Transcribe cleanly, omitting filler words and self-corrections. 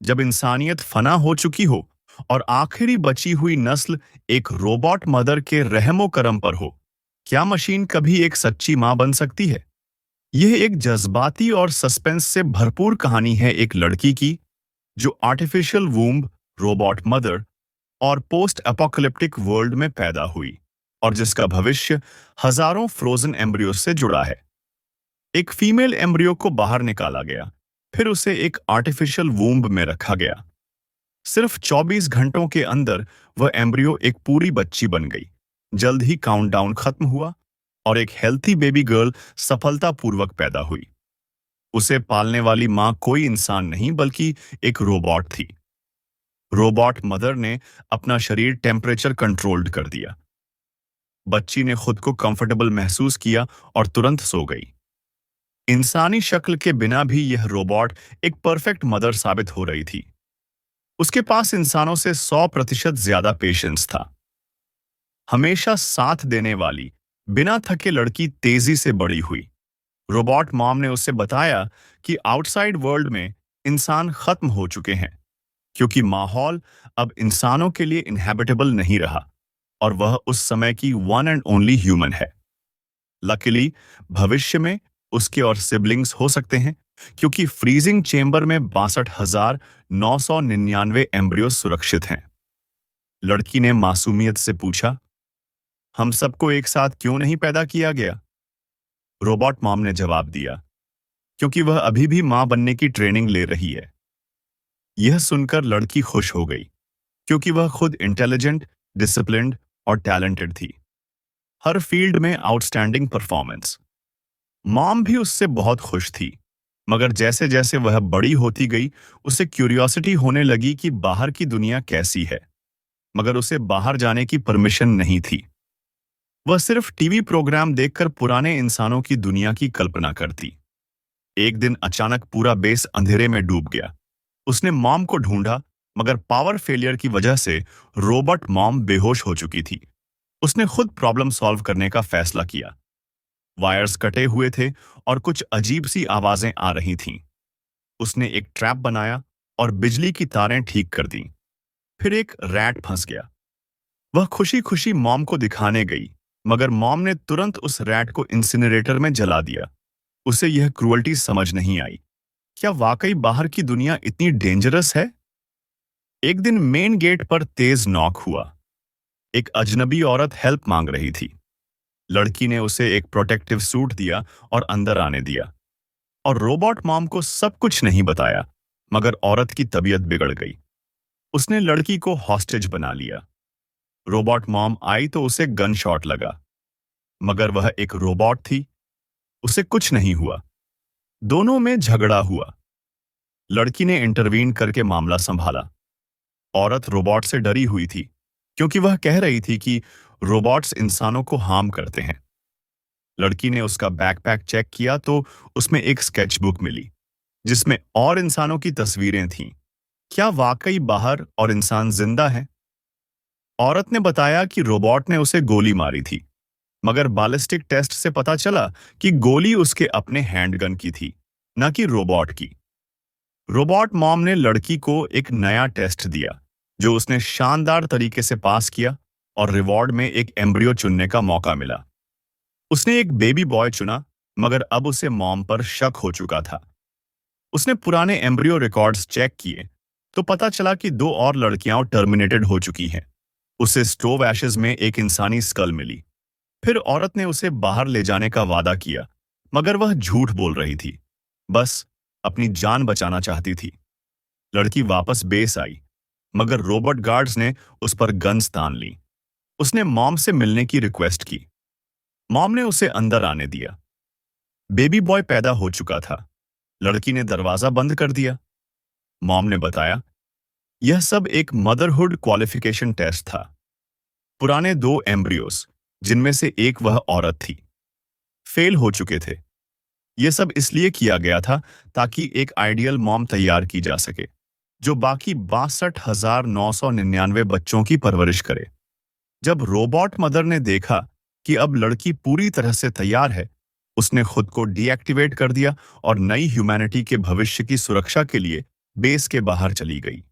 जब इंसानियत फना हो चुकी हो और आखिरी बची हुई नस्ल एक रोबोट मदर के रहमो करम पर हो, क्या मशीन कभी एक सच्ची मां बन सकती है? यह एक जज्बाती और सस्पेंस से भरपूर कहानी है एक लड़की की जो आर्टिफिशियल वूम्ब, रोबोट मदर और पोस्ट अपोकलिप्टिक वर्ल्ड में पैदा हुई और जिसका भविष्य हजारों फ्रोजन एम्ब्रियो से जुड़ा है। एक फीमेल एम्ब्रियो को बाहर निकाला गया, फिर उसे एक आर्टिफिशियल वूम्ब में रखा गया। सिर्फ 24 घंटों के अंदर वह एम्ब्रियो एक पूरी बच्ची बन गई। जल्द ही काउंटडाउन खत्म हुआ और एक हेल्थी बेबी गर्ल सफलतापूर्वक पैदा हुई। उसे पालने वाली मां कोई इंसान नहीं बल्कि एक रोबोट थी। रोबोट मदर ने अपना शरीर टेम्परेचर कंट्रोल्ड कर दिया। बच्ची ने खुद को कंफर्टेबल महसूस किया और तुरंत सो गई। इंसानी शक्ल के बिना भी यह रोबोट एक परफेक्ट मदर साबित हो रही थी। उसके पास इंसानों से 100% ज्यादा पेशेंस था। हमेशा साथ देने वाली, बिना थके लड़की तेजी से बड़ी हुई। रोबोट मॉम ने उसे बताया कि आउटसाइड वर्ल्ड में इंसान खत्म हो चुके हैं क्योंकि माहौल अब इंसानों के लिए इनहैबिटेबल नहीं रहा और वह उस समय की वन एंड ओनली ह्यूमन है। लकीली भविष्य में उसके और सिबलिंग्स हो सकते हैं क्योंकि फ्रीजिंग चेंबर में 62,999 एम्ब्रियो सुरक्षित हैं। लड़की ने मासूमियत से पूछा, हम सबको एक साथ क्यों नहीं पैदा किया गया? रोबोट मॉम ने जवाब दिया, क्योंकि वह अभी भी मां बनने की ट्रेनिंग ले रही है। यह सुनकर लड़की खुश हो गई क्योंकि वह खुद इंटेलिजेंट, डिसिप्लिन्ड और टैलेंटेड थी। हर फील्ड में आउटस्टैंडिंग परफॉर्मेंस। मॉम भी उससे बहुत खुश थी, मगर जैसे जैसे वह बड़ी होती गई उसे क्यूरियोसिटी होने लगी कि बाहर की दुनिया कैसी है, मगर उसे बाहर जाने की परमिशन नहीं थी। वह सिर्फ टीवी प्रोग्राम देखकर पुराने इंसानों की दुनिया की कल्पना करती। एक दिन अचानक पूरा बेस अंधेरे में डूब गया। उसने मॉम को ढूंढा, मगर पावर फेलियर की वजह से रोबोट मॉम बेहोश हो चुकी थी। उसने खुद प्रॉब्लम सॉल्व करने का फैसला किया। वायर्स कटे हुए थे और कुछ अजीब सी आवाजें आ रही थीं। उसने एक ट्रैप बनाया और बिजली की तारें ठीक कर दी। फिर एक रैट फंस गया। वह खुशी खुशी मॉम को दिखाने गई, मगर मॉम ने तुरंत उस रैट को इंसिनरेटर में जला दिया। उसे यह क्रूअल्टी समझ नहीं आई। क्या वाकई बाहर की दुनिया इतनी डेंजरस है? एक दिन मेन गेट पर तेज नॉक हुआ। एक अजनबी औरत हेल्प मांग रही थी। लड़की ने उसे एक प्रोटेक्टिव सूट दिया और अंदर आने दिया और रोबोट मॉम को सब कुछ नहीं बताया, मगर औरत की तबीयत बिगड़ गई। उसने लड़की को हॉस्टेज बना लिया। रोबोट मॉम आई तो उसे गन शॉट लगा, मगर वह एक रोबोट थी, उसे कुछ नहीं हुआ। दोनों में झगड़ा हुआ। लड़की ने इंटरवीन करके मामला संभाला। औरत रोबोट से डरी हुई थी क्योंकि वह कह रही थी कि रोबोट्स इंसानों को हार्म करते हैं। लड़की ने उसका बैकपैक चेक किया तो उसमें एक स्केचबुक मिली जिसमें और इंसानों की तस्वीरें थीं। क्या वाकई बाहर और इंसान जिंदा है? औरत ने बताया कि रोबोट ने उसे गोली मारी थी, मगर बैलिस्टिक टेस्ट से पता चला कि गोली उसके अपने हैंडगन की थी, न कि रोबोट की। रोबोट मॉम ने लड़की को एक नया टेस्ट दिया जो उसने शानदार तरीके से पास किया और रिवॉर्ड में एक एम्ब्रियो चुनने का मौका मिला। उसने एक बेबी बॉय चुना, मगर अब उसे मॉम पर शक हो चुका था। उसने पुराने एम्ब्रियो रिकॉर्ड्स चेक किए तो पता चला कि 2 और लड़कियां टर्मिनेटेड हो चुकी हैं। उसे स्टोव एशेज में एक इंसानी स्कल मिली। फिर औरत ने उसे बाहर ले जाने का वादा किया, मगर वह झूठ बोल रही थी, बस अपनी जान बचाना चाहती थी। लड़की वापस बेस आई, मगर रोबोट गार्ड्स ने उस पर गन्स तान ली। उसने मॉम से मिलने की रिक्वेस्ट की। मॉम ने उसे अंदर आने दिया। बेबी बॉय पैदा हो चुका था। लड़की ने दरवाजा बंद कर दिया। मॉम ने बताया, यह सब एक मदरहुड क्वालिफिकेशन टेस्ट था। पुराने 2 एम्ब्रियोस, जिनमें से एक वह औरत थी, फेल हो चुके थे। यह सब इसलिए किया गया था ताकि एक आइडियल मॉम तैयार की जा सके जो बाकी 62,999 बच्चों की परवरिश करे। जब रोबोट मदर ने देखा कि अब लड़की पूरी तरह से तैयार है, उसने खुद को डीएक्टिवेट कर दिया और नई ह्यूमैनिटी के भविष्य की सुरक्षा के लिए बेस के बाहर चली गई।